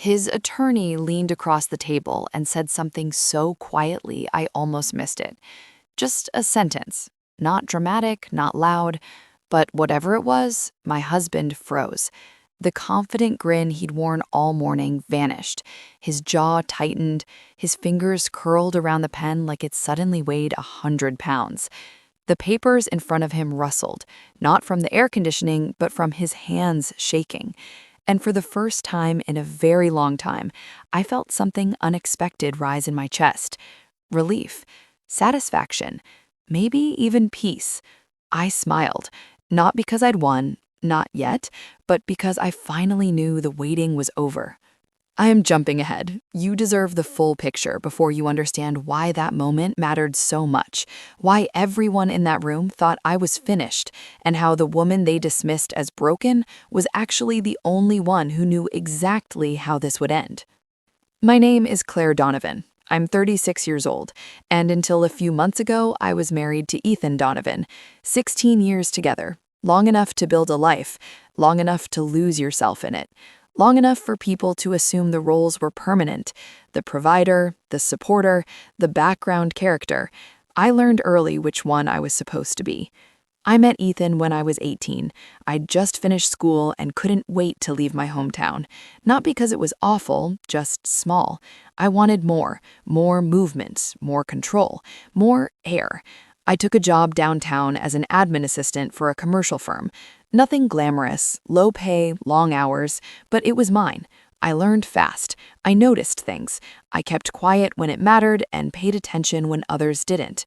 His attorney leaned across the table and said something so quietly I almost missed it. Just a sentence. Not dramatic, not loud, but whatever it was, my husband froze. The confident grin he'd worn all morning vanished. His jaw tightened, his fingers curled around the pen like it suddenly weighed 100 pounds. The papers in front of him rustled, not from the air conditioning, but from his hands shaking. And for the first time in a very long time, I felt something unexpected rise in my chest. Relief, satisfaction, maybe even peace. I smiled, not because I'd won, not yet, but because I finally knew the waiting was over. I am jumping ahead. You deserve the full picture before you understand why that moment mattered so much, why everyone in that room thought I was finished, and how the woman they dismissed as broken was actually the only one who knew exactly how this would end. My name is Claire Donovan. I'm 36 years old, and until a few months ago, I was married to Ethan Donovan, 16 years together, long enough to build a life, long enough to lose yourself in it. Long enough for people to assume the roles were permanent, the provider, the supporter, the background character. I learned early which one I was supposed to be. I met Ethan when I was 18. I'd just finished school and couldn't wait to leave my hometown. Not because it was awful, just small. I wanted more movement, more control, more air. I took a job downtown as an admin assistant for a commercial firm. Nothing glamorous, low pay, long hours, but it was mine. I learned fast. I noticed things. I kept quiet when it mattered and paid attention when others didn't.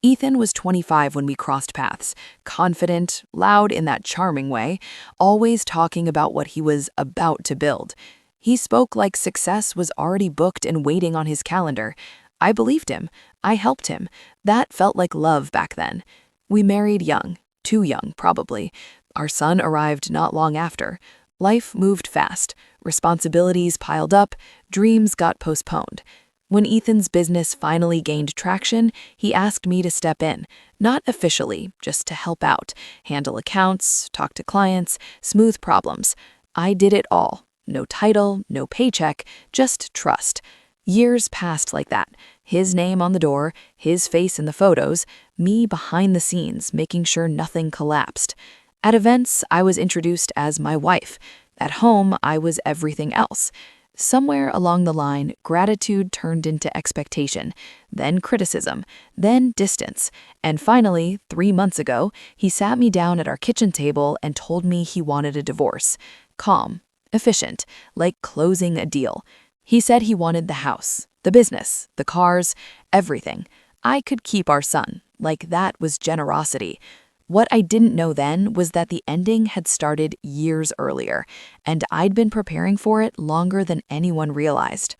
Ethan was 25 when we crossed paths, confident, loud in that charming way, always talking about what he was about to build. He spoke like success was already booked and waiting on his calendar. I believed him. I helped him. That felt like love back then. We married young, too young, probably. Our son arrived not long after. Life moved fast. Responsibilities piled up. Dreams got postponed. When Ethan's business finally gained traction, he asked me to step in. Not officially, just to help out. Handle accounts, talk to clients, smooth problems. I did it all. No title, no paycheck, just trust. Years passed like that. His name on the door, his face in the photos, me behind the scenes, making sure nothing collapsed. At events, I was introduced as my wife. At home, I was everything else. Somewhere along the line, gratitude turned into expectation, then criticism, then distance, and finally, 3 months ago, he sat me down at our kitchen table and told me he wanted a divorce. Calm, efficient, like closing a deal. He said he wanted the house, the business, the cars, everything. I could keep our son, like that was generosity. What I didn't know then was that the ending had started years earlier, and I'd been preparing for it longer than anyone realized.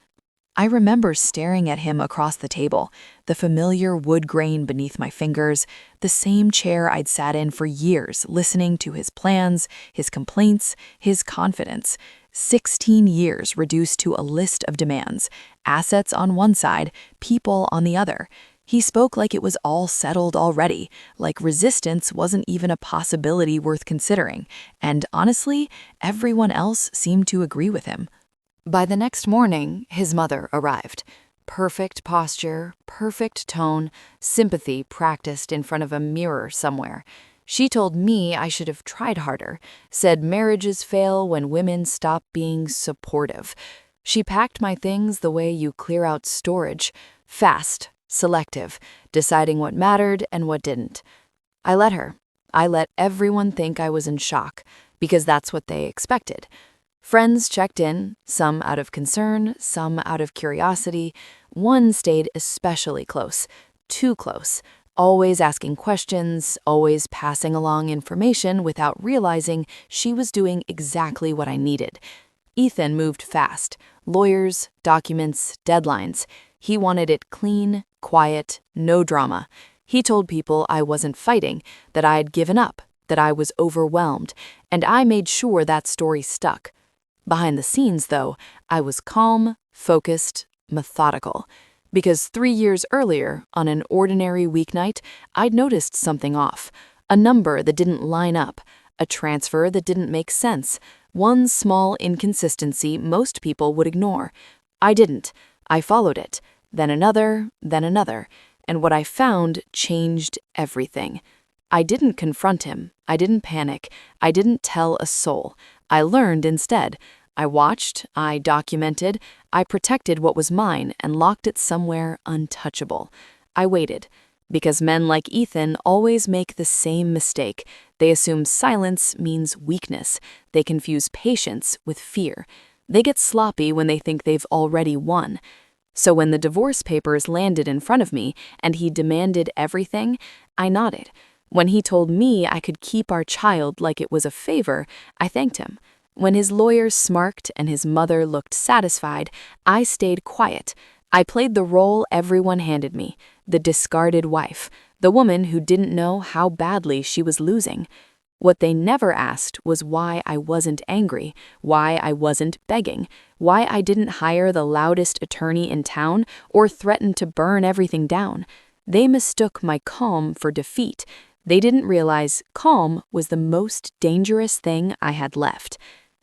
I remember staring at him across the table, the familiar wood grain beneath my fingers, the same chair I'd sat in for years, listening to his plans, his complaints, his confidence. 16 years reduced to a list of demands, assets on one side, people on the other. He spoke like it was all settled already, like resistance wasn't even a possibility worth considering, and honestly, everyone else seemed to agree with him. By the next morning, his mother arrived. Perfect posture, perfect tone, sympathy practiced in front of a mirror somewhere. She told me I should have tried harder, said marriages fail when women stop being supportive. She packed my things the way you clear out storage, fast, selective, deciding what mattered and what didn't. I let her. I let everyone think I was in shock, because that's what they expected. Friends checked in, some out of concern, some out of curiosity. One stayed especially close, too close, always asking questions, always passing along information without realizing she was doing exactly what I needed. Ethan moved fast. Lawyers, documents, deadlines. He wanted it clean, quiet, no drama. He told people I wasn't fighting, that I'd given up, that I was overwhelmed, and I made sure that story stuck. Behind the scenes, though, I was calm, focused, methodical. Because 3 years earlier, on an ordinary weeknight, I'd noticed something off. A number that didn't line up. a transfer that didn't make sense, one small inconsistency most people would ignore. I didn't. I followed it, then another, and what I found changed everything. I didn't confront him. I didn't panic. I didn't tell a soul. I learned instead. I watched, I documented, I protected what was mine and locked it somewhere untouchable. I waited. Because men like Ethan always make the same mistake. They assume silence means weakness. They confuse patience with fear. They get sloppy when they think they've already won. So when the divorce papers landed in front of me and he demanded everything, I nodded. When he told me I could keep our child like it was a favor, I thanked him. When his lawyers smirked and his mother looked satisfied, I stayed quiet. I played the role everyone handed me, the discarded wife, the woman who didn't know how badly she was losing. What they never asked was why I wasn't angry, why I wasn't begging, why I didn't hire the loudest attorney in town or threaten to burn everything down. They mistook my calm for defeat. They didn't realize calm was the most dangerous thing I had left.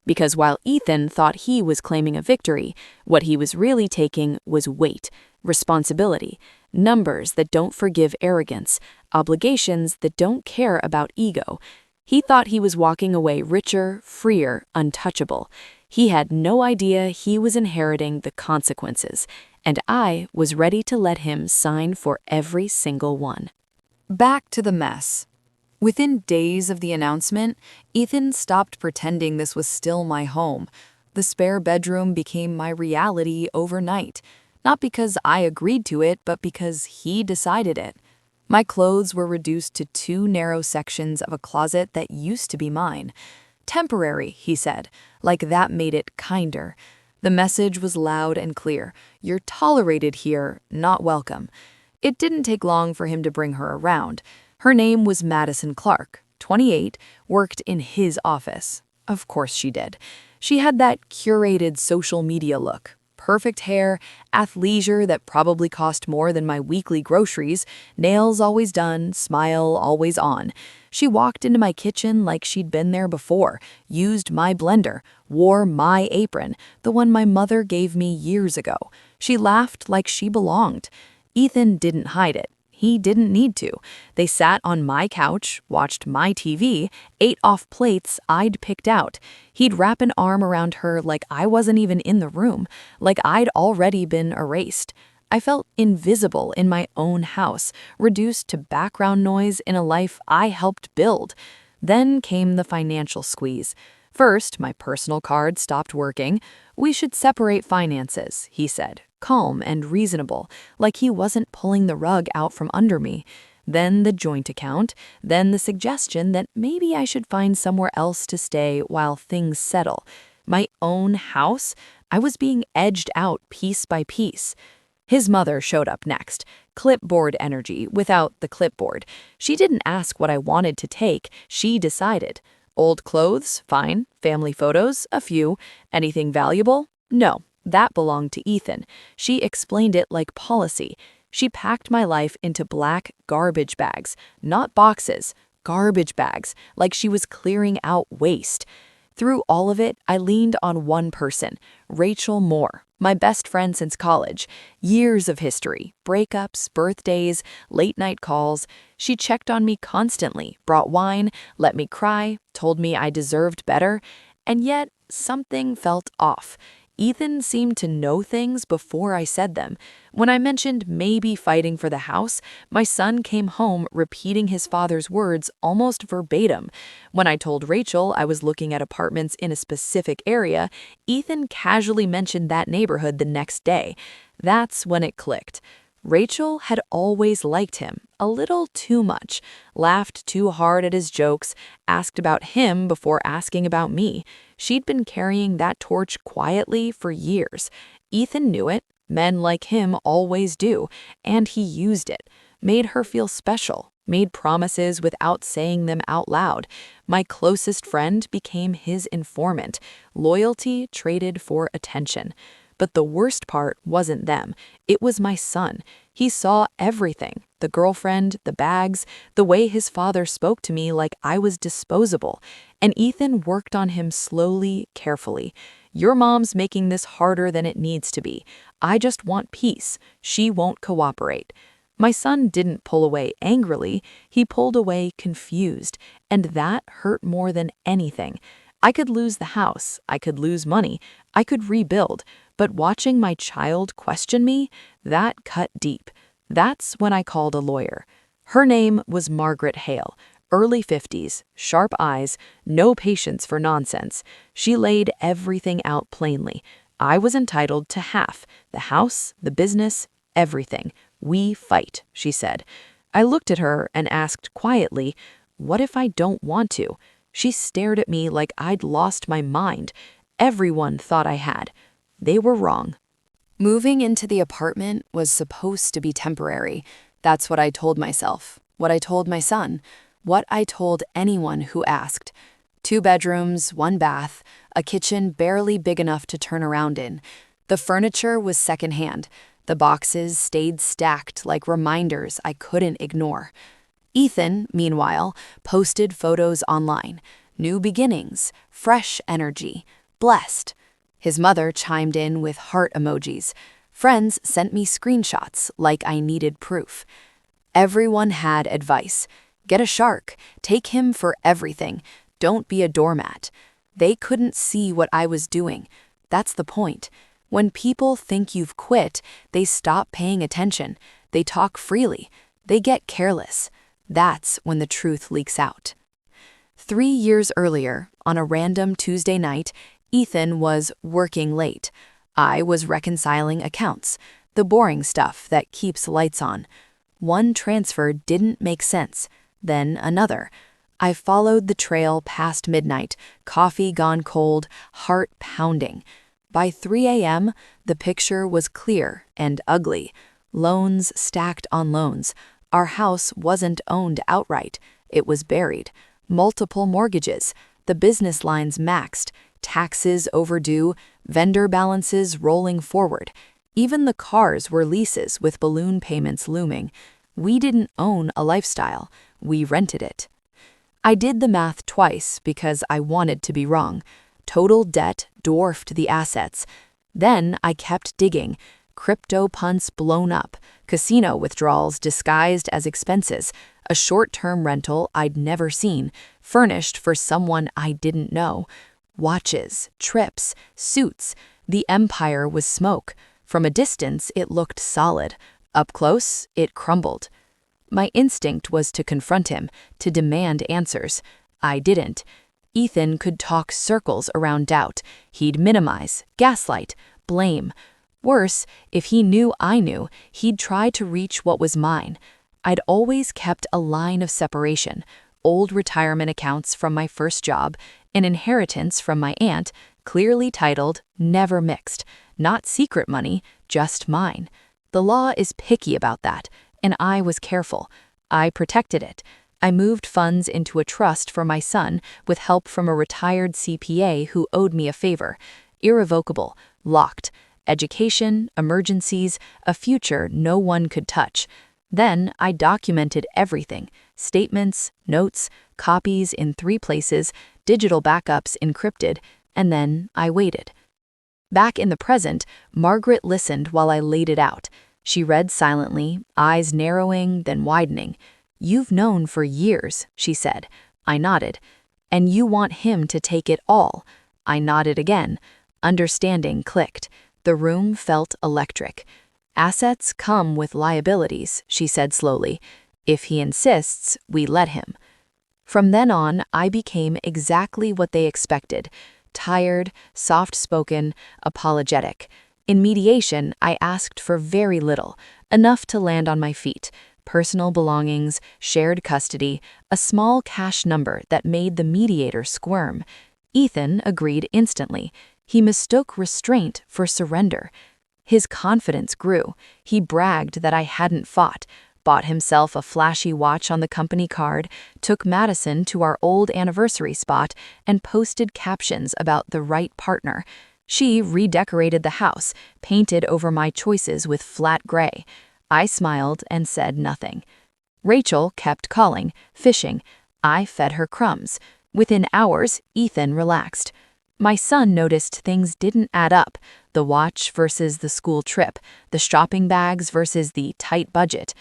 Because while Ethan thought he was claiming a victory, what he was really taking was weight, responsibility, numbers that don't forgive arrogance, obligations that don't care about ego. He thought he was walking away richer, freer, untouchable. He had no idea he was inheriting the consequences, and I was ready to let him sign for every single one. Back to the mess. Within days of the announcement, Ethan stopped pretending this was still my home. The spare bedroom became my reality overnight, not because I agreed to it, but because he decided it. My clothes were reduced to 2 narrow sections of a closet that used to be mine. Temporary, he said, like that made it kinder. The message was loud and clear. You're tolerated here, not welcome. It didn't take long for him to bring her around. Her name was Madison Clark, 28, worked in his office. Of course she did. She had that curated social media look. Perfect hair, athleisure that probably cost more than my weekly groceries, nails always done, smile always on. She walked into my kitchen like she'd been there before, used my blender, wore my apron, the one my mother gave me years ago. She laughed like she belonged. Ethan didn't hide it. He didn't need to. They sat on my couch, watched my TV, ate off plates I'd picked out. He'd wrap an arm around her like I wasn't even in the room, like I'd already been erased. I felt invisible in my own house, reduced to background noise in a life I helped build. Then came the financial squeeze. First, my personal card stopped working. We should separate finances, he said, calm and reasonable, like he wasn't pulling the rug out from under me. Then the joint account, then the suggestion that maybe I should find somewhere else to stay while things settle. My own house? I was being edged out piece by piece. His mother showed up next, clipboard energy without the clipboard. She didn't ask what I wanted to take, she decided. Old clothes? Fine. Family photos? A few. Anything valuable? No. That belonged to Ethan. She explained it like policy. She packed my life into black garbage bags, not boxes, garbage bags, like she was clearing out waste. Through all of it, I leaned on one person, Rachel Moore, my best friend since college. Years of history, breakups, birthdays, late-night calls. She checked on me constantly, brought wine, let me cry, told me I deserved better. And yet, something felt off. Ethan seemed to know things before I said them. When I mentioned maybe fighting for the house, my son came home repeating his father's words almost verbatim. When I told Rachel I was looking at apartments in a specific area, Ethan casually mentioned that neighborhood the next day. That's when it clicked. Rachel had always liked him, a little too much, laughed too hard at his jokes, asked about him before asking about me. She'd been carrying that torch quietly for years. Ethan knew it, men like him always do, and he used it, made her feel special, made promises without saying them out loud. My closest friend became his informant, loyalty traded for attention. But the worst part wasn't them. It was my son. He saw everything. The girlfriend, the bags, the way his father spoke to me like I was disposable. And Ethan worked on him slowly, carefully. Your mom's making this harder than it needs to be. I just want peace. She won't cooperate. My son didn't pull away angrily. He pulled away confused. And that hurt more than anything. I could lose the house. I could lose money. I could rebuild. But watching my child question me, that cut deep. That's when I called a lawyer. Her name was Margaret Hale, early 50s, sharp eyes, no patience for nonsense. She laid everything out plainly. I was entitled to half, the house, the business, everything. We fight, she said. I looked at her and asked quietly, what if I don't want to? She stared at me like I'd lost my mind. Everyone thought I had. They were wrong. Moving into the apartment was supposed to be temporary. That's what I told myself, what I told my son, what I told anyone who asked. 2 bedrooms, 1 bath, a kitchen barely big enough to turn around in. The furniture was secondhand. The boxes stayed stacked like reminders I couldn't ignore. Ethan, meanwhile, posted photos online. New beginnings, fresh energy, blessed. His mother chimed in with heart emojis. Friends sent me screenshots like I needed proof. Everyone had advice. Get a shark. Take him for everything. Don't be a doormat. They couldn't see what I was doing. That's the point. When people think you've quit, they stop paying attention. They talk freely. They get careless. That's when the truth leaks out. 3 years earlier, on a random Tuesday night, Ethan was working late. I was reconciling accounts, the boring stuff that keeps lights on. One transfer didn't make sense, then another. I followed the trail past midnight, coffee gone cold, heart pounding. By 3 a.m., the picture was clear and ugly. Loans stacked on loans. Our house wasn't owned outright. It was buried. Multiple mortgages. The business lines maxed. Taxes overdue. Vendor balances rolling forward. Even the cars were leases with balloon payments looming. We didn't own a lifestyle. We rented it. I did the math twice because I wanted to be wrong. Total debt dwarfed the assets. Then I kept digging. Crypto punts blown up, casino withdrawals disguised as expenses, a short-term rental I'd never seen, furnished for someone I didn't know. Watches, trips, suits. The empire was smoke. From a distance, it looked solid. Up close, it crumbled. My instinct was to confront him, to demand answers. I didn't. Ethan could talk circles around doubt. He'd minimize, gaslight, blame. Worse, if he knew I knew, he'd try to reach what was mine. I'd always kept a line of separation, old retirement accounts from my first job, an inheritance from my aunt, clearly titled, never mixed, not secret money, just mine. The law is picky about that, and I was careful. I protected it. I moved funds into a trust for my son with help from a retired CPA who owed me a favor. Irrevocable, locked. Education, emergencies, a future no one could touch. Then I documented everything. Statements, notes, copies in 3 places, digital backups encrypted, and then I waited. Back in the present, Margaret listened while I laid it out. She read silently, eyes narrowing, then widening. "You've known for years," she said. I nodded. "And you want him to take it all." I nodded again. Understanding clicked. The room felt electric. "Assets come with liabilities," she said slowly. "If he insists, we let him." From then on, I became exactly what they expected. Tired, soft-spoken, apologetic. In mediation, I asked for very little, enough to land on my feet. Personal belongings, shared custody, a small cash number that made the mediator squirm. Ethan agreed instantly. He mistook restraint for surrender. His confidence grew. He bragged that I hadn't fought, bought himself a flashy watch on the company card, took Madison to our old anniversary spot, and posted captions about the right partner. She redecorated the house, painted over my choices with flat gray. I smiled and said nothing. Rachel kept calling, fishing. I fed her crumbs. Within hours, Ethan relaxed. My son noticed things didn't add up: the watch versus the school trip, the shopping bags versus the tight budget.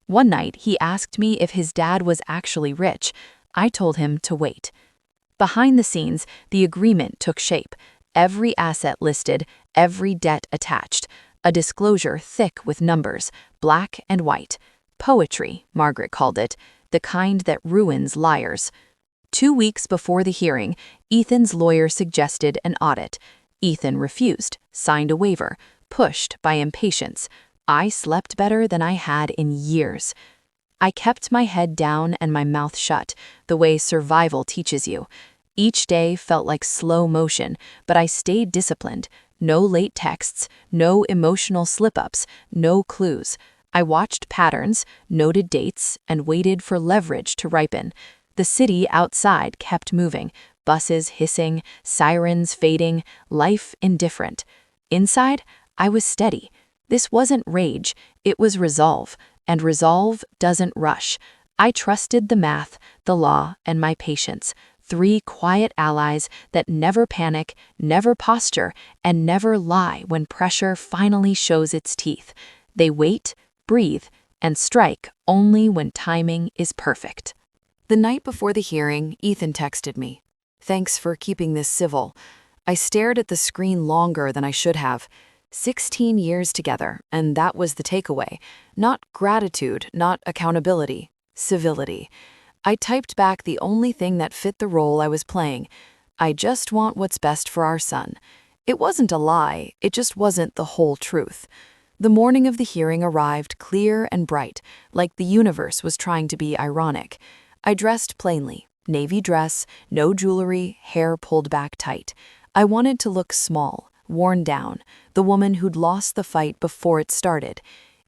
One night, he asked me if his dad was actually rich. I told him to wait. Behind the scenes, the agreement took shape. Every asset listed, every debt attached. A disclosure thick with numbers, black and white. Poetry, Margaret called it, the kind that ruins liars. 2 weeks before the hearing, Ethan's lawyer suggested an audit. Ethan refused, signed a waiver, pushed by impatience. I slept better than I had in years. I kept my head down and my mouth shut, the way survival teaches you. Each day felt like slow motion, but I stayed disciplined. No late texts, no emotional slip-ups, no clues. I watched patterns, noted dates, and waited for leverage to ripen. The city outside kept moving, buses hissing, sirens fading, life indifferent. Inside, I was steady. This wasn't rage, it was resolve, and resolve doesn't rush. I trusted the math, the law, and my patience. 3 quiet allies that never panic, never posture, and never lie when pressure finally shows its teeth. They wait, breathe, and strike only when timing is perfect. The night before the hearing, Ethan texted me. "Thanks for keeping this civil." I stared at the screen longer than I should have. 16 years together, and that was the takeaway. Not gratitude, not accountability, civility. I typed back the only thing that fit the role I was playing. I just want what's best for our son. It wasn't a lie, it just wasn't the whole truth. The morning of the hearing arrived clear and bright, like the universe was trying to be ironic. I dressed plainly, navy dress, no jewelry, hair pulled back tight. I wanted to look small, worn down, the woman who'd lost the fight before it started.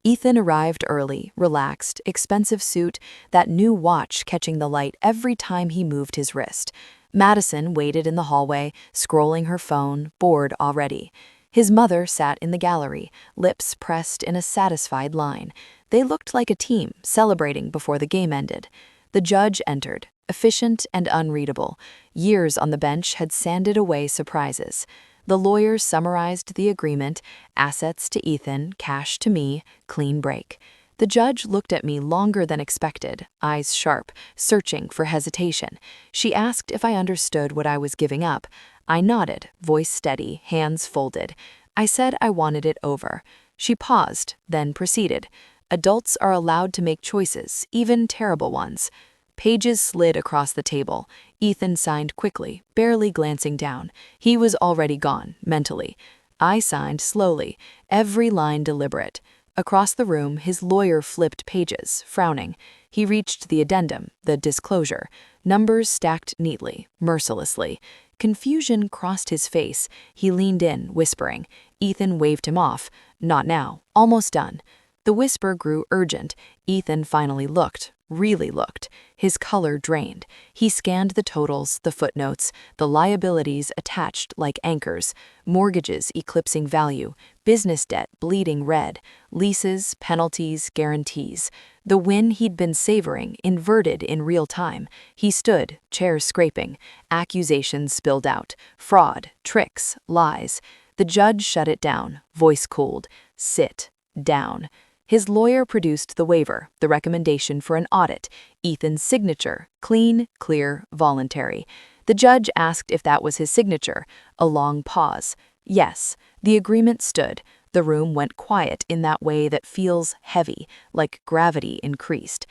Ethan arrived early, relaxed, expensive suit, that new watch catching the light every time he moved his wrist. Madison waited in the hallway, scrolling her phone, bored already. His mother sat in the gallery, lips pressed in a satisfied line. They looked like a team, celebrating before the game ended. The judge entered, efficient and unreadable. Years on the bench had sanded away surprises. The lawyers summarized the agreement: assets to Ethan, cash to me, clean break. The judge looked at me longer than expected, eyes sharp, searching for hesitation. She asked if I understood what I was giving up. I nodded, voice steady, hands folded. I said I wanted it over. She paused, then proceeded. Adults are allowed to make choices, even terrible ones. Pages slid across the table. Ethan signed quickly, barely glancing down. He was already gone, mentally. I signed slowly, every line deliberate. Across the room, his lawyer flipped pages, frowning. He reached the addendum, the disclosure. Numbers stacked neatly, mercilessly. Confusion crossed his face. He leaned in, whispering. Ethan waved him off. Not now. Almost done. The whisper grew urgent. Ethan finally looked, really looked. His color drained. He scanned the totals, the footnotes, the liabilities attached like anchors, mortgages eclipsing value, business debt bleeding red, leases, penalties, guarantees. The win he'd been savoring inverted in real time. He stood, chairs scraping. Accusations spilled out. Fraud, tricks, lies. The judge shut it down, voice cooled. Sit down. His lawyer produced the waiver, the recommendation for an audit, Ethan's signature, clean, clear, voluntary. The judge asked if that was his signature. A long pause. Yes, the agreement stood. The room went quiet in that way that feels heavy, like gravity increased.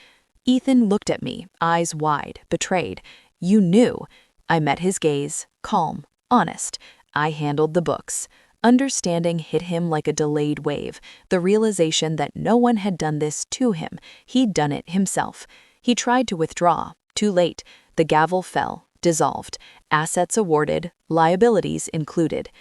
Ethan looked at me, eyes wide, betrayed. You knew. I met his gaze, calm, honest. I handled the books. Understanding hit him like a delayed wave, the realization that no one had done this to him. He'd done it himself. He tried to withdraw. Too late. The gavel fell, dissolved. Assets awarded, liabilities included.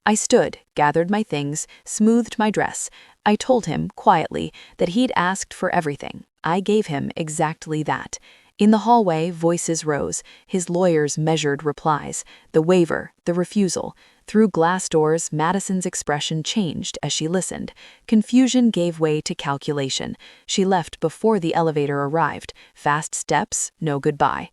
I stood, gathered my things, smoothed my dress. I told him, quietly, that he'd asked for everything. I gave him exactly that. In the hallway, voices rose, his lawyers measured replies, the waiver, the refusal. Through glass doors, Madison's expression changed as she listened. Confusion gave way to calculation. She left before the elevator arrived. Fast steps, no goodbye.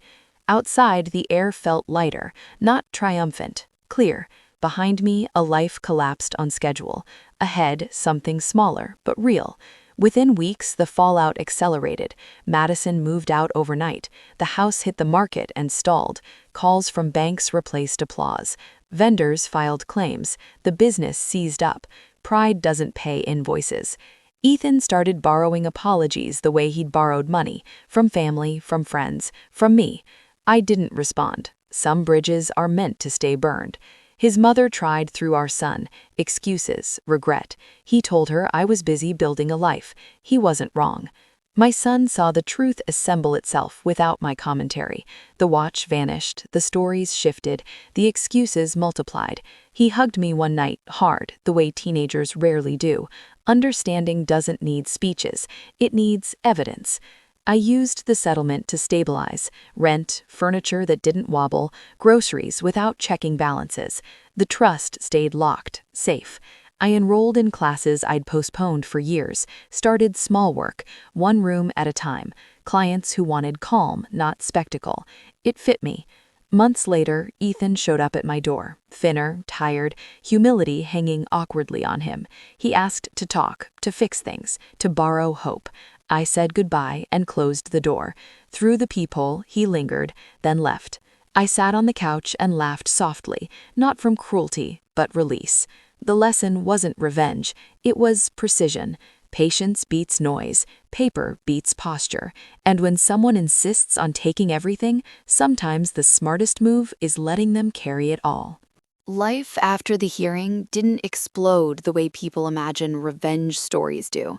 Outside, the air felt lighter, not triumphant, clear. Behind me, a life collapsed on schedule. Ahead, something smaller, but real. Within weeks, the fallout accelerated. Madison moved out overnight. The house hit the market and stalled. Calls from banks replaced applause. Vendors filed claims. The business seized up. Pride doesn't pay invoices. Ethan started borrowing apologies the way he'd borrowed money, from family, from friends, from me. I didn't respond. Some bridges are meant to stay burned. His mother tried through our son. Excuses, regret. He told her I was busy building a life. He wasn't wrong. My son saw the truth assemble itself without my commentary. The watch vanished, the stories shifted, the excuses multiplied. He hugged me one night, hard, the way teenagers rarely do. Understanding doesn't need speeches, it needs evidence. I used the settlement to stabilize: rent, furniture that didn't wobble, groceries without checking balances. The trust stayed locked, safe. I enrolled in classes I'd postponed for years, started small work, one room at a time, clients who wanted calm, not spectacle. It fit me. Months later, Ethan showed up at my door, thinner, tired, humility hanging awkwardly on him. He asked to talk, to fix things, to borrow hope. I said goodbye and closed the door. Through the peephole, he lingered, then left. I sat on the couch and laughed softly, not from cruelty, but release. The lesson wasn't revenge, it was precision. Patience beats noise, paper beats posture, and when someone insists on taking everything, sometimes the smartest move is letting them carry it all. Life after the hearing didn't explode the way people imagine revenge stories do.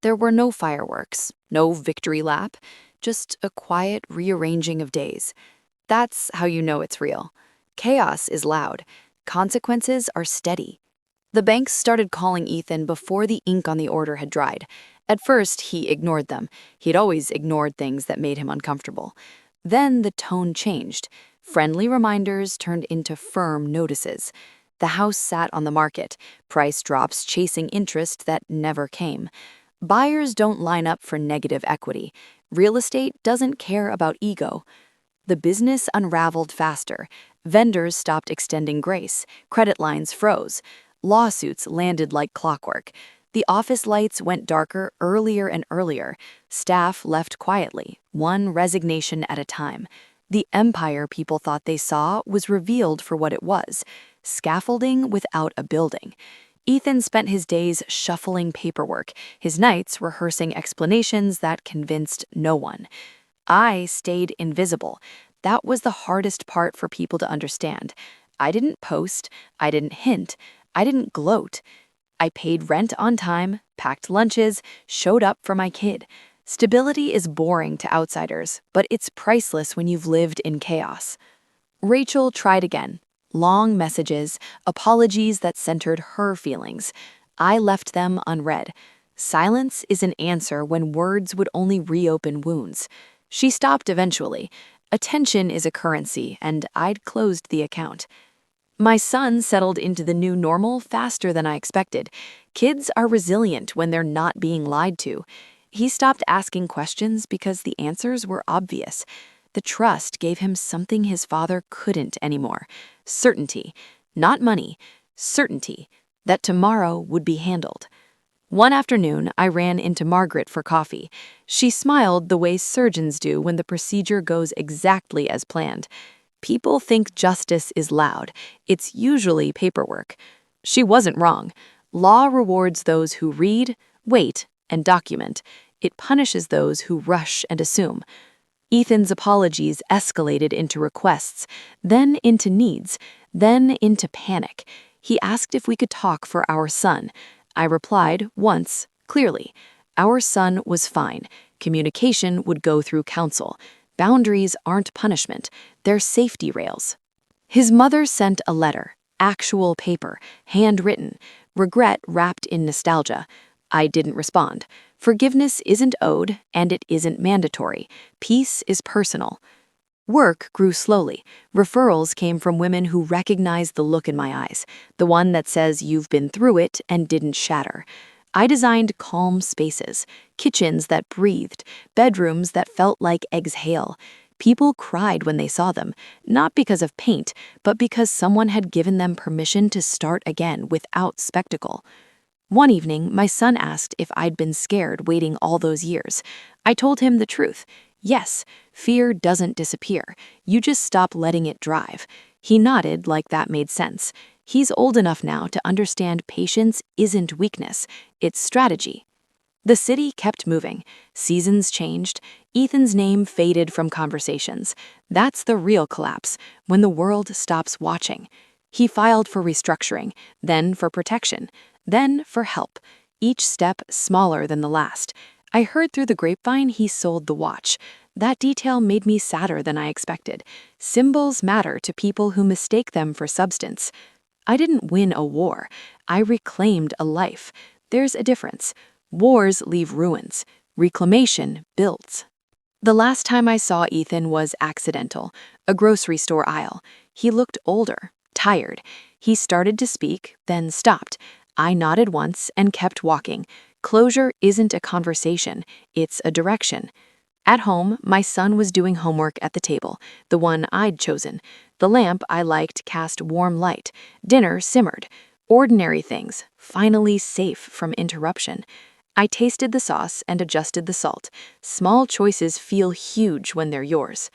There were no fireworks, no victory lap, just a quiet rearranging of days. That's how you know it's real. Chaos is loud. Consequences are steady. The banks started calling Ethan before the ink on the order had dried. At first, he ignored them. He'd always ignored things that made him uncomfortable. Then the tone changed. Friendly reminders turned into firm notices. The house sat on the market, price drops chasing interest that never came. Buyers don't line up for negative equity. Real estate doesn't care about ego. The business unraveled faster. Vendors stopped extending grace. Credit lines froze. Lawsuits landed like clockwork. The office lights went darker earlier and earlier. Staff left quietly, one resignation at a time. The empire people thought they saw was revealed for what it was: scaffolding without a building. Ethan spent his days shuffling paperwork, his nights rehearsing explanations that convinced no one. I stayed invisible. That was the hardest part for people to understand. I didn't post, I didn't hint, I didn't gloat. I paid rent on time, packed lunches, showed up for my kid. Stability is boring to outsiders, but it's priceless when you've lived in chaos. Rachel tried again. Long messages, apologies that centered her feelings. I left them unread. Silence is an answer when words would only reopen wounds. She stopped eventually. Attention is a currency, and I'd closed the account. My son settled into the new normal faster than I expected. Kids are resilient when they're not being lied to. He stopped asking questions because the answers were obvious. The trust gave him something his father couldn't anymore: certainty, not money, certainty that tomorrow would be handled. One afternoon, I ran into Margaret for coffee. She smiled the way surgeons do when the procedure goes exactly as planned. People think justice is loud. It's usually paperwork. She wasn't wrong. Law rewards those who read, wait, and document. It punishes those who rush and assume. Ethan's apologies escalated into requests, then into needs, then into panic. He asked if we could talk for our son. I replied once, clearly. Our son was fine. Communication would go through counsel. Boundaries aren't punishment, they're safety rails. His mother sent a letter, actual paper, handwritten, regret wrapped in nostalgia. I didn't respond. Forgiveness isn't owed, and it isn't mandatory. Peace is personal. Work grew slowly. Referrals came from women who recognized the look in my eyes, the one that says you've been through it and didn't shatter. I designed calm spaces, kitchens that breathed, bedrooms that felt like exhale. People cried when they saw them, not because of paint, but because someone had given them permission to start again without spectacle. One evening, my son asked if I'd been scared waiting all those years. I told him the truth. Yes, fear doesn't disappear. You just stop letting it drive. He nodded like that made sense. He's old enough now to understand patience isn't weakness, it's strategy. The city kept moving. Seasons changed. Ethan's name faded from conversations. That's the real collapse, when the world stops watching. He filed for restructuring, then for protection, then for help, each step smaller than the last. I heard through the grapevine he sold the watch. That detail made me sadder than I expected. Symbols matter to people who mistake them for substance. I didn't win a war. I reclaimed a life. There's a difference. Wars leave ruins. Reclamation builds. The last time I saw Ethan was accidental, a grocery store aisle. He looked older, tired. He started to speak, then stopped. I nodded once and kept walking. Closure isn't a conversation, it's a direction. At home, my son was doing homework at the table, the one I'd chosen. The lamp I liked cast warm light. Dinner simmered. Ordinary things, finally safe from interruption. I tasted the sauce and adjusted the salt. Small choices feel huge when they're yours.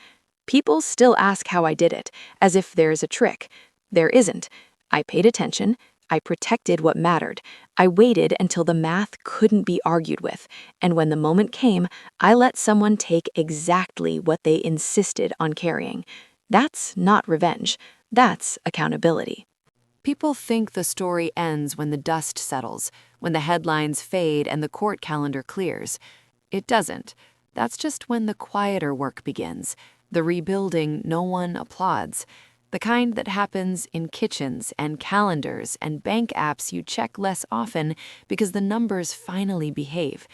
People still ask how I did it, as if there's a trick. There isn't. I paid attention. I protected what mattered. I waited until the math couldn't be argued with, and when the moment came, I let someone take exactly what they insisted on carrying. That's not revenge. That's accountability. People think the story ends when the dust settles, when the headlines fade and the court calendar clears. It doesn't. That's just when the quieter work begins, the rebuilding no one applauds. The kind that happens in kitchens and calendars and bank apps you check less often because the numbers finally behave.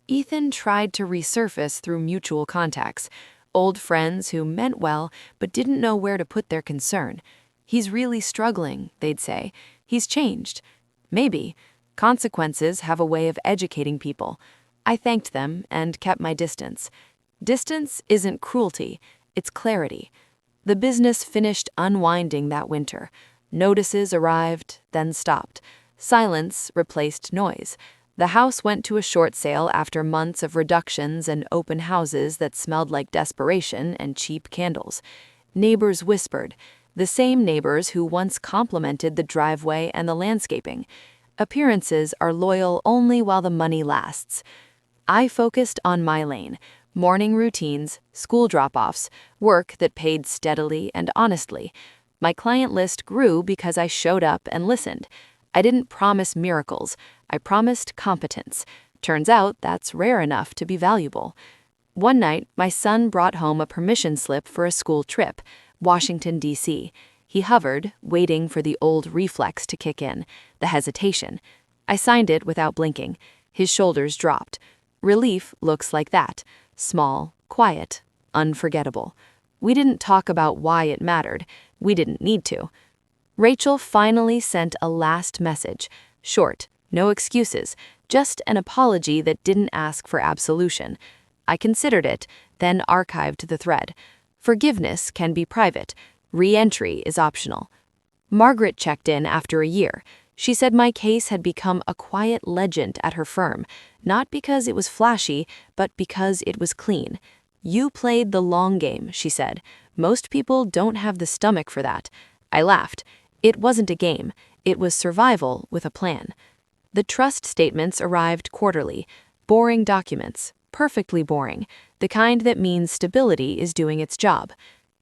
Ethan tried to resurface through mutual contacts, old friends who meant well but didn't know where to put their concern. He's really struggling, they'd say. He's changed. Maybe. Consequences have a way of educating people. I thanked them and kept my distance. Distance isn't cruelty, it's clarity. The business finished unwinding that winter. Notices arrived, then stopped. Silence replaced noise. The house went to a short sale after months of reductions and open houses that smelled like desperation and cheap candles. Neighbors whispered, the same neighbors who once complimented the driveway and the landscaping. Appearances are loyal only while the money lasts. I focused on my lane. Morning routines, school drop-offs, work that paid steadily and honestly. My client list grew because I showed up and listened. I didn't promise miracles. I promised competence. Turns out that's rare enough to be valuable. One night, my son brought home a permission slip for a school trip, Washington, D.C. He hovered, waiting for the old reflex to kick in, the hesitation. I signed it without blinking. His shoulders dropped. Relief looks like that. Small, quiet, unforgettable. We didn't talk about why it mattered. We didn't need to. Rachel finally sent a last message. Short, no excuses, just an apology that didn't ask for absolution. I considered it, then archived the thread. Forgiveness can be private. Re-entry is optional. Margaret checked in after a year. She said my case had become a quiet legend at her firm, not because it was flashy, but because it was clean. You played the long game, she said. Most people don't have the stomach for that. I laughed. It wasn't a game. It was survival with a plan. The trust statements arrived quarterly. Boring documents. Perfectly boring. The kind that means stability is doing its job.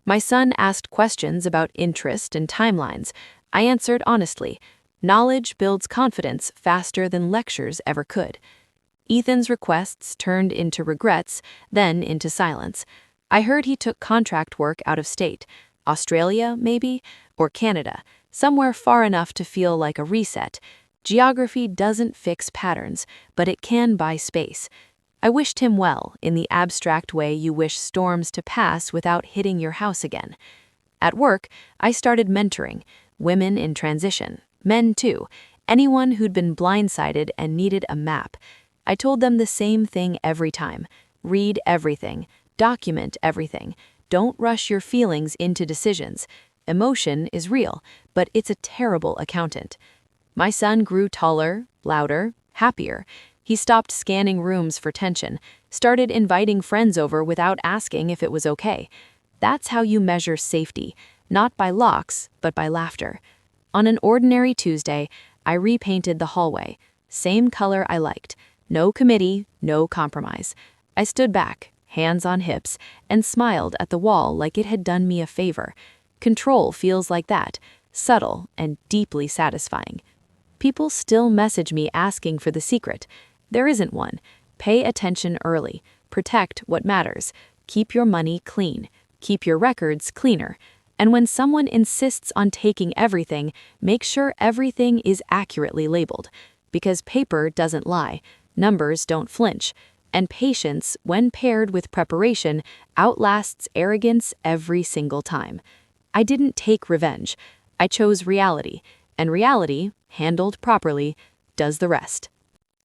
My son asked questions about interest and timelines. I answered honestly. Knowledge builds confidence faster than lectures ever could. Ethan's requests turned into regrets, then into silence. I heard he took contract work out of state. Australia, maybe? Or Canada. Somewhere far enough to feel like a reset. Geography doesn't fix patterns, but it can buy space. I wished him well, in the abstract way you wish storms to pass without hitting your house again. At work, I started mentoring women in transition, men too, anyone who'd been blindsided and needed a map. I told them the same thing every time. Read everything, document everything. Don't rush your feelings into decisions. Emotion is real, but it's a terrible accountant. My son grew taller, louder, happier. He stopped scanning rooms for tension, started inviting friends over without asking if it was okay. That's how you measure safety, not by locks, but by laughter. On an ordinary Tuesday, I repainted the hallway. Same color I liked. No committee, no compromise. I stood back, hands on hips, and smiled at the wall like it had done me a favor. Control feels like that, subtle and deeply satisfying. People still message me asking for the secret. There isn't one. Pay attention early. Protect what matters. Keep your money clean. Keep your records cleaner. And when someone insists on taking everything, make sure everything is accurately labeled. Because paper doesn't lie, numbers don't flinch, and patience, when paired with preparation, outlasts arrogance every single time. I didn't take revenge. I chose reality, and reality, handled properly, does the rest.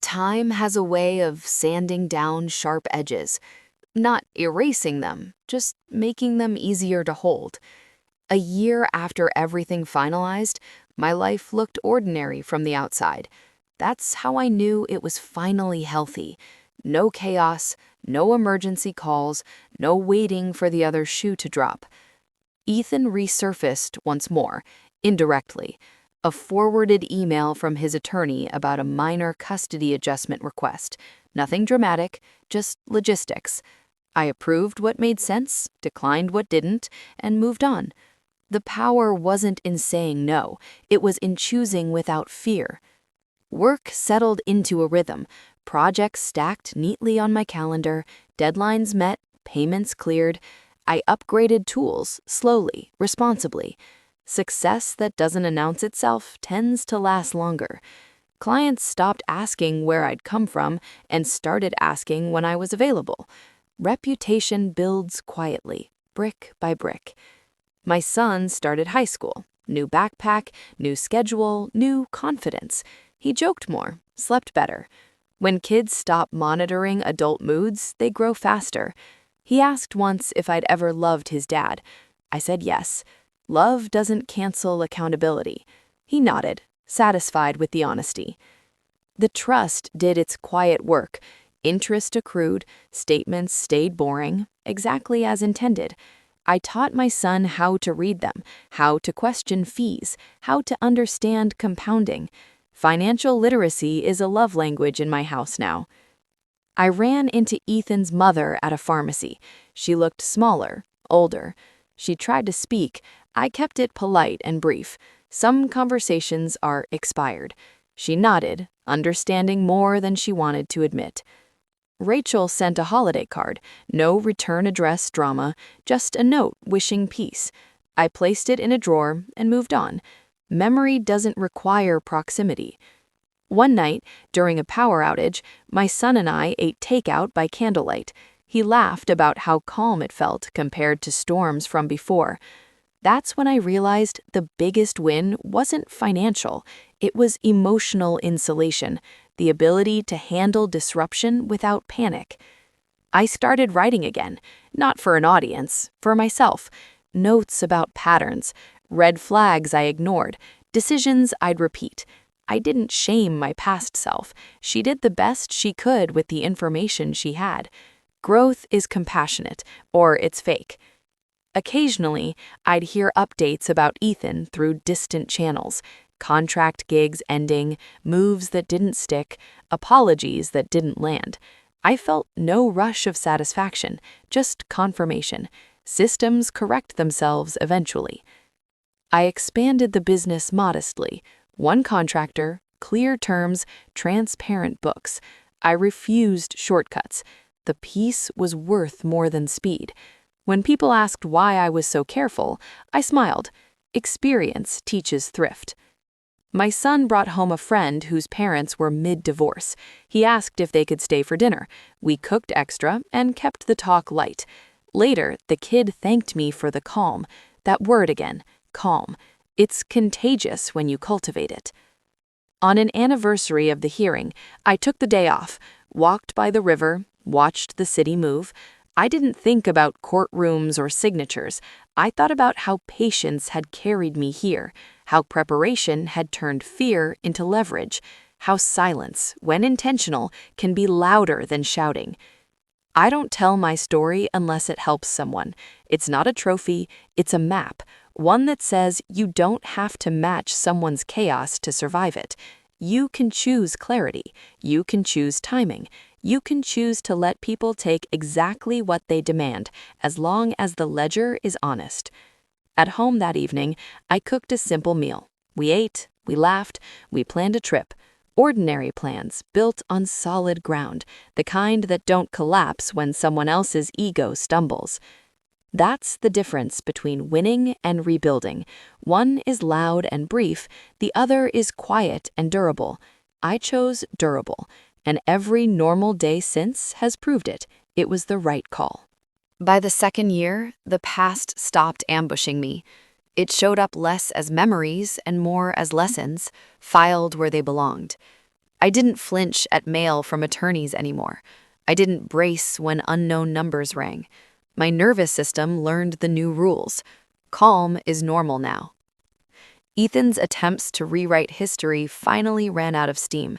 Time has a way of sanding down sharp edges, not erasing them, just making them easier to hold. A year after everything finalized, my life looked ordinary from the outside. That's how I knew it was finally healthy. No chaos, no emergency calls, no waiting for the other shoe to drop. Ethan resurfaced once more, indirectly. A forwarded email from his attorney about a minor custody adjustment request. Nothing dramatic, just logistics. I approved what made sense, declined what didn't, and moved on. The power wasn't in saying no, it was in choosing without fear. Work settled into a rhythm, projects stacked neatly on my calendar, deadlines met, payments cleared. I upgraded tools, slowly, responsibly. Success that doesn't announce itself tends to last longer. Clients stopped asking where I'd come from and started asking when I was available. Reputation builds quietly, brick by brick. My son started high school. New backpack, new schedule, new confidence. He joked more, slept better. When kids stop monitoring adult moods, they grow faster. He asked once if I'd ever loved his dad. I said yes. Love doesn't cancel accountability. He nodded, satisfied with the honesty. The trust did its quiet work. Interest accrued, statements stayed boring, exactly as intended. I taught my son how to read them, how to question fees, how to understand compounding. Financial literacy is a love language in my house now. I ran into Ethan's mother at a pharmacy. She looked smaller, older. She tried to speak. I kept it polite and brief. Some conversations are expired. She nodded, understanding more than she wanted to admit. Rachel sent a holiday card, no return address drama, just a note wishing peace. I placed it in a drawer and moved on. Memory doesn't require proximity. One night, during a power outage, my son and I ate takeout by candlelight. He laughed about how calm it felt compared to storms from before. That's when I realized the biggest win wasn't financial, it was emotional insulation, the ability to handle disruption without panic. I started writing again, not for an audience, for myself. Notes about patterns, red flags I ignored, decisions I'd repeat. I didn't shame my past self. She did the best she could with the information she had. Growth is compassionate, or it's fake. Occasionally, I'd hear updates about Ethan through distant channels. Contract gigs ending, moves that didn't stick, apologies that didn't land. I felt no rush of satisfaction, just confirmation. Systems correct themselves eventually. I expanded the business modestly. One contractor, clear terms, transparent books. I refused shortcuts. The peace was worth more than speed. When people asked why I was so careful, I smiled. Experience teaches thrift. My son brought home a friend whose parents were mid-divorce. He asked if they could stay for dinner. We cooked extra and kept the talk light. Later, the kid thanked me for the calm. That word again, calm. It's contagious when you cultivate it. On an anniversary of the hearing, I took the day off, walked by the river, watched the city move. I didn't think about courtrooms or signatures. I thought about how patience had carried me here, how preparation had turned fear into leverage, how silence, when intentional, can be louder than shouting. I don't tell my story unless it helps someone. It's not a trophy, it's a map, one that says you don't have to match someone's chaos to survive it. You can choose clarity, you can choose timing, you can choose to let people take exactly what they demand, as long as the ledger is honest. At home that evening, I cooked a simple meal. We ate, we laughed, we planned a trip. Ordinary plans built on solid ground, the kind that don't collapse when someone else's ego stumbles. That's the difference between winning and rebuilding. One is loud and brief, the other is quiet and durable. I chose durable, and every normal day since has proved it. It was the right call. By the second year, the past stopped ambushing me. It showed up less as memories and more as lessons, filed where they belonged. I didn't flinch at mail from attorneys anymore. I didn't brace when unknown numbers rang. My nervous system learned the new rules. Calm is normal now. Ethan's attempts to rewrite history finally ran out of steam.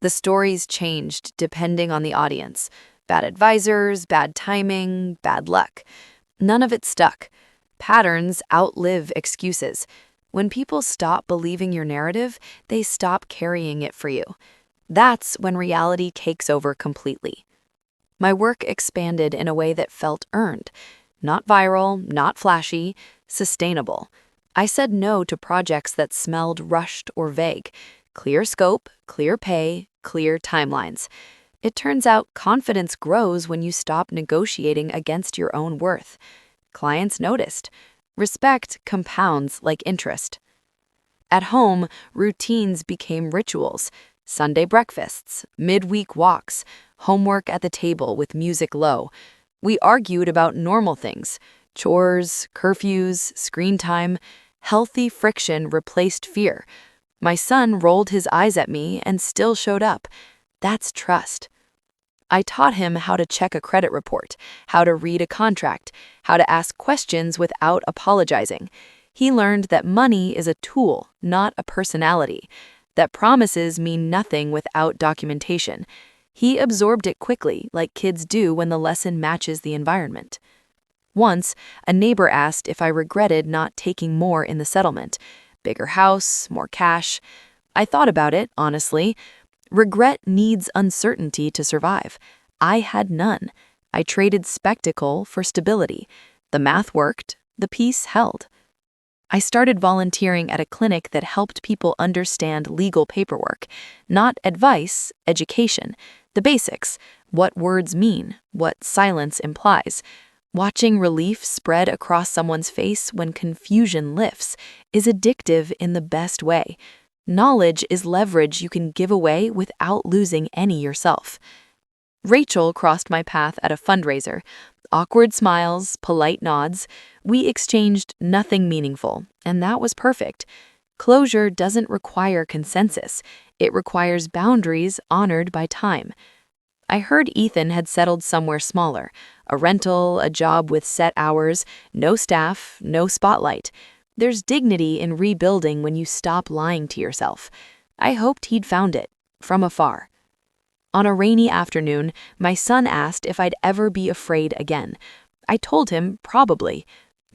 The stories changed depending on the audience. Bad advisors, bad timing, bad luck. None of it stuck. Patterns outlive excuses. When people stop believing your narrative, they stop carrying it for you. That's when reality takes over completely. My work expanded in a way that felt earned. Not viral, not flashy, sustainable. I said no to projects that smelled rushed or vague. Clear scope, clear pay, clear timelines. It turns out confidence grows when you stop negotiating against your own worth. Clients noticed. Respect compounds like interest. At home, routines became rituals. Sunday breakfasts, midweek walks, homework at the table with music low. We argued about normal things, chores, curfews, screen time. Healthy friction replaced fear. My son rolled his eyes at me and still showed up. That's trust. I taught him how to check a credit report, how to read a contract, how to ask questions without apologizing. He learned that money is a tool, not a personality, that promises mean nothing without documentation. He absorbed it quickly, like kids do when the lesson matches the environment. Once, a neighbor asked if I regretted not taking more in the settlement. Bigger house, more cash. I thought about it, honestly. Regret needs uncertainty to survive. I had none. I traded spectacle for stability. The math worked, the peace held. I started volunteering at a clinic that helped people understand legal paperwork. Not advice, education. The basics. What words mean, what silence implies. Watching relief spread across someone's face when confusion lifts is addictive in the best way. Knowledge is leverage you can give away without losing any yourself. Rachel crossed my path at a fundraiser. Awkward smiles, polite nods. We exchanged nothing meaningful, and that was perfect. Closure doesn't require consensus. It requires boundaries honored by time. I heard Ethan had settled somewhere smaller, a rental, a job with set hours, no staff, no spotlight. There's dignity in rebuilding when you stop lying to yourself. I hoped he'd found it, from afar. On a rainy afternoon, my son asked if I'd ever be afraid again. I told him probably.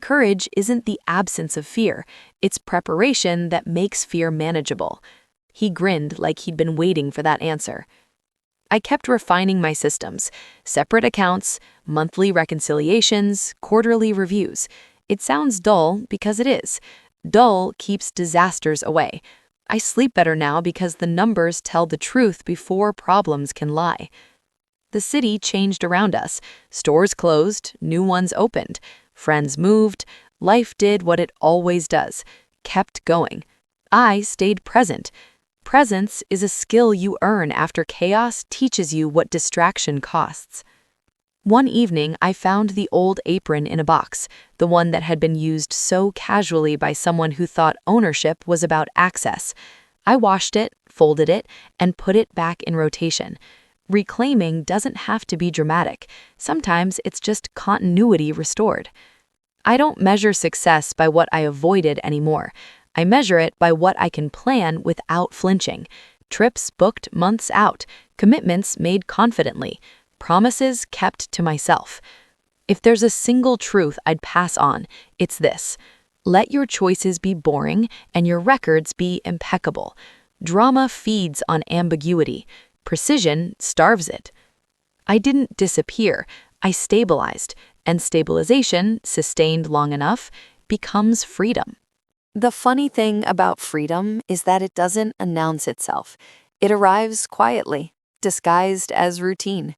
Courage isn't the absence of fear, it's preparation that makes fear manageable. He grinned like he'd been waiting for that answer. I kept refining my systems, separate accounts, monthly reconciliations, quarterly reviews. It sounds dull because it is. Dull keeps disasters away. I sleep better now because the numbers tell the truth before problems can lie. The city changed around us. Stores closed, new ones opened. Friends moved. Life did what it always does, kept going. I stayed present. Presence is a skill you earn after chaos teaches you what distraction costs. One evening, I found the old apron in a box, the one that had been used so casually by someone who thought ownership was about access. I washed it, folded it, and put it back in rotation. Reclaiming doesn't have to be dramatic. Sometimes it's just continuity restored. I don't measure success by what I avoided anymore. I measure it by what I can plan without flinching. Trips booked months out, commitments made confidently, promises kept to myself. If there's a single truth I'd pass on, it's this: let your choices be boring and your records be impeccable. Drama feeds on ambiguity. Precision starves it. I didn't disappear, I stabilized, and stabilization, sustained long enough, becomes freedom. The funny thing about freedom is that it doesn't announce itself. It arrives quietly, disguised as routine.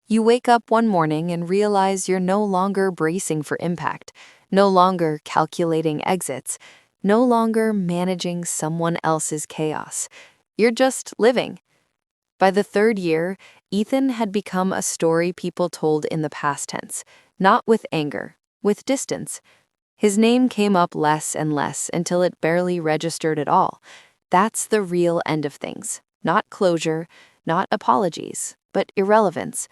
You wake up one morning and realize you're no longer bracing for impact, no longer calculating exits, no longer managing someone else's chaos. You're just living. By the third year, Ethan had become a story people told in the past tense, not with anger, with distance. His name came up less and less until it barely registered at all. That's the real end of things. Not closure, not apologies, but irrelevance.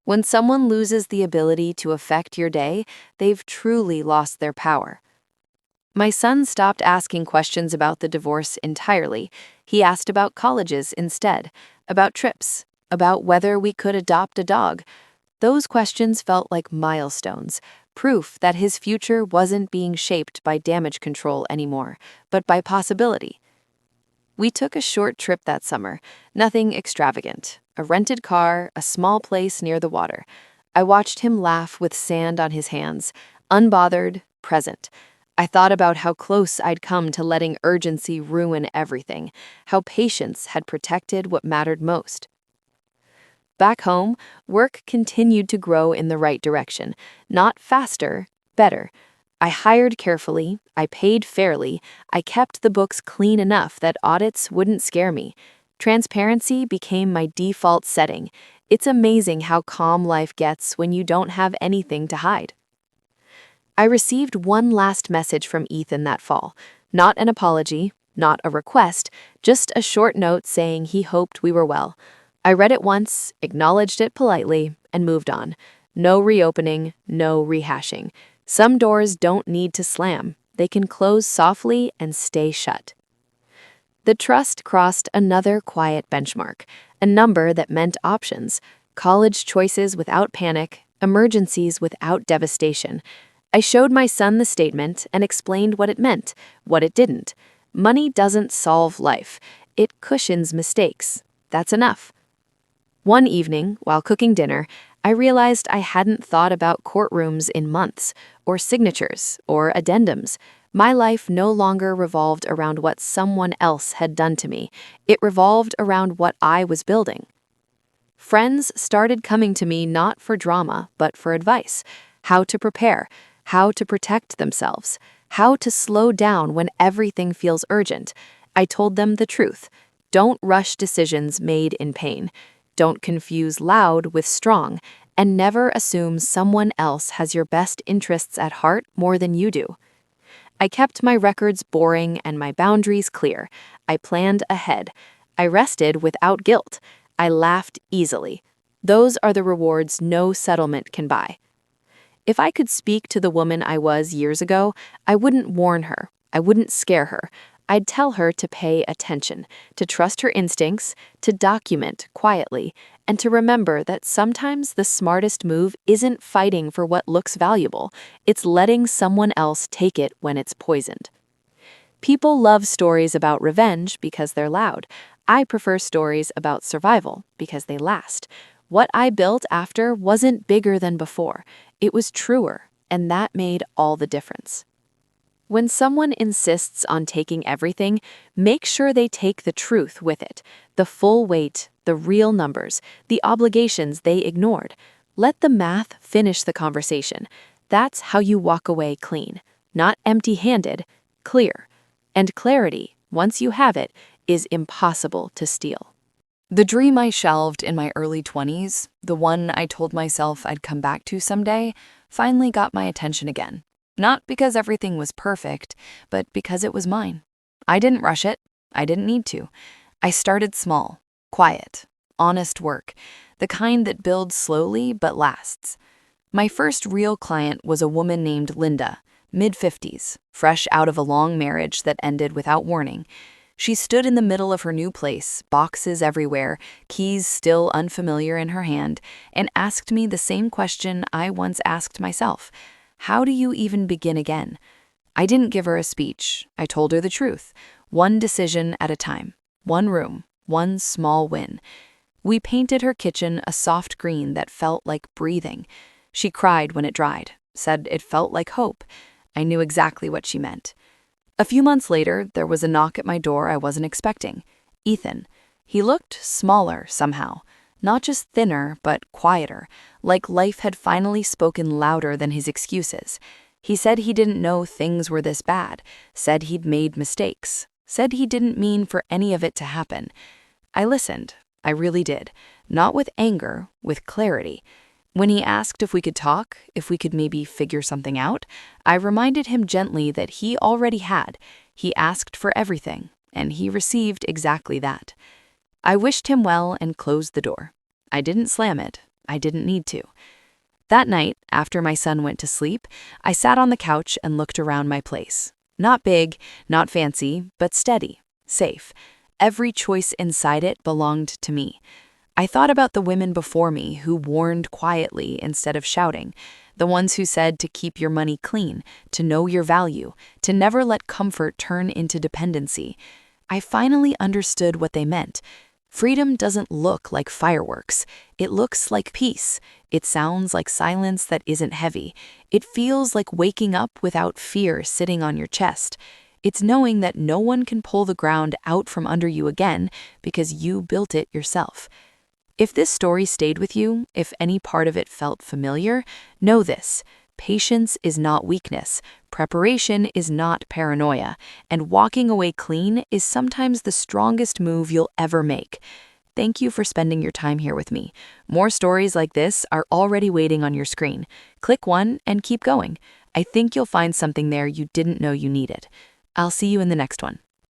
When someone loses the ability to affect your day, they've truly lost their power. My son stopped asking questions about the divorce entirely. He asked about colleges instead, about trips, about whether we could adopt a dog. Those questions felt like milestones, proof that his future wasn't being shaped by damage control anymore, but by possibility. We took a short trip that summer, nothing extravagant. A rented car, a small place near the water. I watched him laugh with sand on his hands, unbothered, present. I thought about how close I'd come to letting urgency ruin everything, how patience had protected what mattered most. Back home, work continued to grow in the right direction, not faster, better. I hired carefully, I paid fairly, I kept the books clean enough that audits wouldn't scare me. Transparency became my default setting. It's amazing how calm life gets when you don't have anything to hide. I received one last message from Ethan that fall. Not an apology, not a request, just a short note saying he hoped we were well. I read it once, acknowledged it politely, and moved on. No reopening, no rehashing. Some doors don't need to slam. They can close softly and stay shut. The trust crossed another quiet benchmark, a number that meant options, college choices without panic, emergencies without devastation. I showed my son the statement and explained what it meant, what it didn't. Money doesn't solve life. It cushions mistakes. That's enough. One evening, while cooking dinner, I realized I hadn't thought about courtrooms in months, or signatures, or addendums. My life no longer revolved around what someone else had done to me. It revolved around what I was building. Friends started coming to me not for drama, but for advice. How to prepare, how to protect themselves, how to slow down when everything feels urgent. I told them the truth. Don't rush decisions made in pain. Don't confuse loud with strong, and never assume someone else has your best interests at heart more than you do. I kept my records boring and my boundaries clear. I planned ahead. I rested without guilt. I laughed easily. Those are the rewards no settlement can buy. If I could speak to the woman I was years ago, I wouldn't warn her. I wouldn't scare her. I'd tell her to pay attention, to trust her instincts, to document quietly, and to remember that sometimes the smartest move isn't fighting for what looks valuable, it's letting someone else take it when it's poisoned. People love stories about revenge because they're loud. I prefer stories about survival because they last. What I built after wasn't bigger than before. It was truer, and that made all the difference. When someone insists on taking everything, make sure they take the truth with it, the full weight, the real numbers, the obligations they ignored. Let the math finish the conversation. That's how you walk away clean, not empty-handed, clear. And clarity, once you have it, is impossible to steal. The dream I shelved in my early 20s, the one I told myself I'd come back to someday, finally got my attention again. Not because everything was perfect, but because it was mine. I didn't rush it. I didn't need to. I started small, quiet, honest work, the kind that builds slowly but lasts. My first real client was a woman named Linda, mid-50s, fresh out of a long marriage that ended without warning. She stood in the middle of her new place, boxes everywhere, keys still unfamiliar in her hand, and asked me the same question I once asked myself. How do you even begin again? I didn't give her a speech. I told her the truth. One decision at a time. One room. One small win. We painted her kitchen a soft green that felt like breathing. She cried when it dried, said it felt like hope. I knew exactly what she meant. A few months later, there was a knock at my door I wasn't expecting. Ethan. He looked smaller somehow. Not just thinner, but quieter, like life had finally spoken louder than his excuses. He said he didn't know things were this bad, said he'd made mistakes, said he didn't mean for any of it to happen. I listened. I really did. Not with anger, with clarity. When he asked if we could talk, if we could maybe figure something out, I reminded him gently that he already had. He asked for everything, and he received exactly that. I wished him well and closed the door. I didn't slam it. I didn't need to. That night, after my son went to sleep, I sat on the couch and looked around my place. Not big, not fancy, but steady, safe. Every choice inside it belonged to me. I thought about the women before me who warned quietly instead of shouting, the ones who said to keep your money clean, to know your value, to never let comfort turn into dependency. I finally understood what they meant. Freedom doesn't look like fireworks. It looks like peace. It sounds like silence that isn't heavy. It feels like waking up without fear sitting on your chest. It's knowing that no one can pull the ground out from under you again because you built it yourself. If this story stayed with you, if any part of it felt familiar, know this. Patience is not weakness, preparation is not paranoia, and walking away clean is sometimes the strongest move you'll ever make. Thank you for spending your time here with me. More stories like this are already waiting on your screen. Click one and keep going. I think you'll find something there you didn't know you needed. I'll see you in the next one.